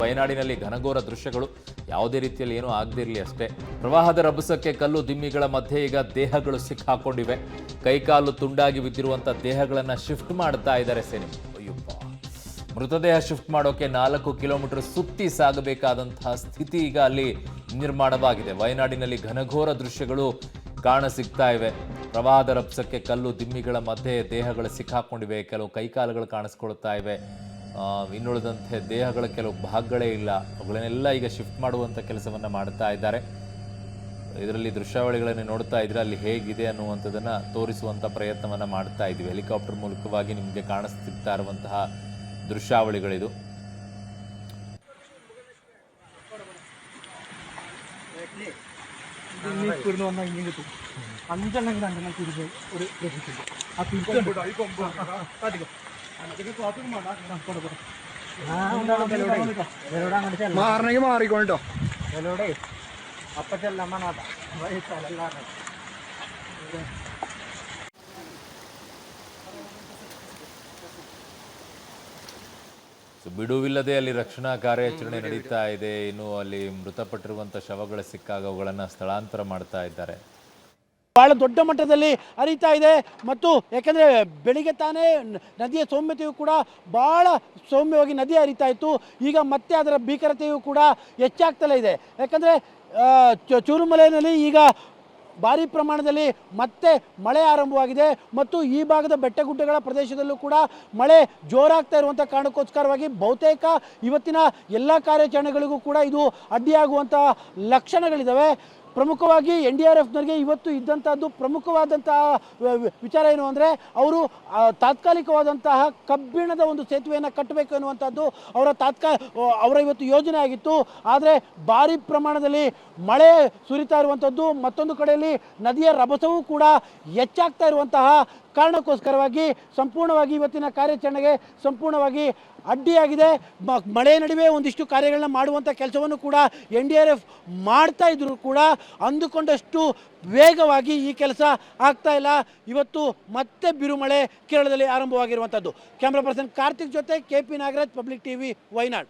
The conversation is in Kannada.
ವಯನಾಡಿನಲ್ಲಿ ಘನಘೋರ ದೃಶ್ಯಗಳು ಯಾವುದೇ ರೀತಿಯಲ್ಲಿ ಏನೂ ಆಗದಿರಲಿ ಅಷ್ಟೇ. ಪ್ರವಾಹದ ರಭಸಕ್ಕೆ ಕಲ್ಲು ದಿಮ್ಮಿಗಳ ಮಧ್ಯೆ ಈಗ ದೇಹಗಳು ಸಿಕ್ಕಾಕೊಂಡಿವೆ. ಕೈಕಾಲು ತುಂಡಾಗಿ ಬಿದ್ದಿರುವಂಥ ದೇಹಗಳನ್ನು ಶಿಫ್ಟ್ ಮಾಡ್ತಾ ಇದ್ದಾರೆ ಸೇನೆ. ಅಯ್ಯಪ್ಪ, ಮೃತದೇಹ ಶಿಫ್ಟ್ ಮಾಡೋಕೆ 4 ಕಿಲೋಮೀಟರ್ ಸುತ್ತಿ ಸಾಗಬೇಕಾದಂತಹ ಸ್ಥಿತಿ ಈಗ ಅಲ್ಲಿ ನಿರ್ಮಾಣವಾಗಿದೆ. ವಯನಾಡಿನಲ್ಲಿ ಘನಘೋರ ದೃಶ್ಯಗಳು ಕಾಣಸಿಗ್ತಾ ಇವೆ. ಪ್ರವಾಹದ ರಭಸಕ್ಕೆ ಕಲ್ಲು ದಿಮ್ಮಿಗಳ ಮಧ್ಯೆ ದೇಹಗಳು ಸಿಕ್ಕಾಕೊಂಡಿವೆ. ಕೆಲವು ಕೈಕಾಲುಗಳು ಕಾಣಿಸ್ಕೊಳ್ತಾ ಇವೆ. ಇನ್ನುಳಿದಂತೆ ದೇಹಗಳ ಕೆಲವು ಭಾಗಗಳೇ ಇಲ್ಲ. ಅವುಗಳನ್ನೆಲ್ಲ ಈಗ ಶಿಫ್ಟ್ ಮಾಡುವಂಥ ಕೆಲಸವನ್ನು ಮಾಡ್ತಾ ಇದ್ದಾರೆ. ಇದರಲ್ಲಿ ದೃಶ್ಯಾವಳಿಗಳನ್ನು ನೋಡ್ತಾ ಇದ್ರೆ ಅಲ್ಲಿ ಹೇಗಿದೆ ಅನ್ನುವಂಥದ್ದನ್ನು ತೋರಿಸುವಂಥ ಪ್ರಯತ್ನವನ್ನು ಮಾಡ್ತಾ ಇದ್ದೀವಿ. ಹೆಲಿಕಾಪ್ಟರ್ ಮೂಲಕವಾಗಿ ನಿಮಗೆ ಕಾಣಿಸ್ತಿರ್ತಾ ಇರುವಂತಹ ದೃಶ್ಯಾವಳಿಗಳಿದು. മാറണമെങ്കിൽ മാറിക്കോട്ടോ ಬಿಡುವಿಲ್ಲದೆ ಅಲ್ಲಿ ರಕ್ಷಣಾ ಕಾರ್ಯಾಚರಣೆ ನಡೀತಾ ಇದೆ. ಇನ್ನು ಅಲ್ಲಿ ಮೃತಪಟ್ಟಿರುವಂಥ ಶವಗಳ ಸಿಕ್ಕಾಗ ಅವುಗಳನ್ನು ಸ್ಥಳಾಂತರ ಮಾಡ್ತಾ ಇದ್ದಾರೆ. ಬಹಳ ದೊಡ್ಡ ಮಟ್ಟದಲ್ಲಿ ಹರಿತಾ ಇದೆ. ಮತ್ತು ಯಾಕಂದರೆ ಬೆಳಿಗ್ಗೆ ತಾನೇ ನದಿಯ ಸೌಮ್ಯತೆಯು ಕೂಡ ಬಹಳ ಸೌಮ್ಯವಾಗಿ ನದಿ ಹರಿತಾ ಇತ್ತು. ಈಗ ಮತ್ತೆ ಅದರ ಭೀಕರತೆಯು ಕೂಡ ಹೆಚ್ಚಾಗ್ತಲೇ ಇದೆ. ಯಾಕಂದರೆ ಚೂರುಮಲೆಯಲ್ಲಿ ಈಗ ಭಾರಿ ಪ್ರಮಾಣದಲ್ಲಿ ಮತ್ತೆ ಮಳೆ ಆರಂಭವಾಗಿದೆ. ಮತ್ತು ಈ ಭಾಗದ ಬೆಟ್ಟಗುಡ್ಡಗಳ ಪ್ರದೇಶದಲ್ಲೂ ಕೂಡ ಮಳೆ ಜೋರಾಗ್ತಾ ಇರುವಂಥ ಕಾರಣಕ್ಕೋಸ್ಕರವಾಗಿ ಬಹುತೇಕ ಇವತ್ತಿನ ಎಲ್ಲ ಕಾರ್ಯಾಚರಣೆಗಳಿಗೂ ಕೂಡ ಇದು ಅಡ್ಡಿಯಾಗುವಂಥ ಲಕ್ಷಣಗಳಿದ್ದಾವೆ. ಪ್ರಮುಖವಾಗಿ NDRFನವರಿಗೆ ಇವತ್ತು ಇದ್ದಂಥದ್ದು ಪ್ರಮುಖವಾದಂತಹ ವಿಚಾರ ಏನು ಅಂದರೆ, ಅವರು ತಾತ್ಕಾಲಿಕವಾದಂತಹ ಕಬ್ಬಿಣದ ಒಂದು ಸೇತುವೆಯನ್ನು ಕಟ್ಟಬೇಕು ಎನ್ನುವಂಥದ್ದು ಅವರ ಇವತ್ತು ಯೋಜನೆ ಆಗಿತ್ತು. ಆದರೆ ಭಾರಿ ಪ್ರಮಾಣದಲ್ಲಿ ಮಳೆ ಸುರಿತಾ ಇರುವಂಥದ್ದು, ಮತ್ತೊಂದು ಕಡೆಯಲ್ಲಿ ನದಿಯ ರಭಸವೂ ಕೂಡ ಹೆಚ್ಚಾಗ್ತಾ ಇರುವಂತಹ ಕಾರಣಕ್ಕೋಸ್ಕರವಾಗಿ ಸಂಪೂರ್ಣವಾಗಿ ಇವತ್ತಿನ ಕಾರ್ಯಾಚರಣೆಗೆ ಸಂಪೂರ್ಣವಾಗಿ ಅಡ್ಡಿಯಾಗಿದೆ. ಮಳೆ ನಡುವೆ ಒಂದಿಷ್ಟು ಕಾರ್ಯಗಳನ್ನ ಮಾಡುವಂಥ ಕೆಲಸವನ್ನು ಕೂಡ NDRF ಮಾಡ್ತಾ ಇದ್ರು ಕೂಡ ಅಂದುಕೊಂಡಷ್ಟು ವೇಗವಾಗಿ ಈ ಕೆಲಸ ಆಗ್ತಾ ಇಲ್ಲ. ಇವತ್ತು ಮತ್ತೆ ಬಿರುಮಳೆ ಕೇರಳದಲ್ಲಿ ಆರಂಭವಾಗಿರುವಂಥದ್ದು. ಕ್ಯಾಮ್ರಾ ಪರ್ಸನ್ ಕಾರ್ತಿಕ್ ಜೊತೆ KP Nagaraj, public TV, Wayanad.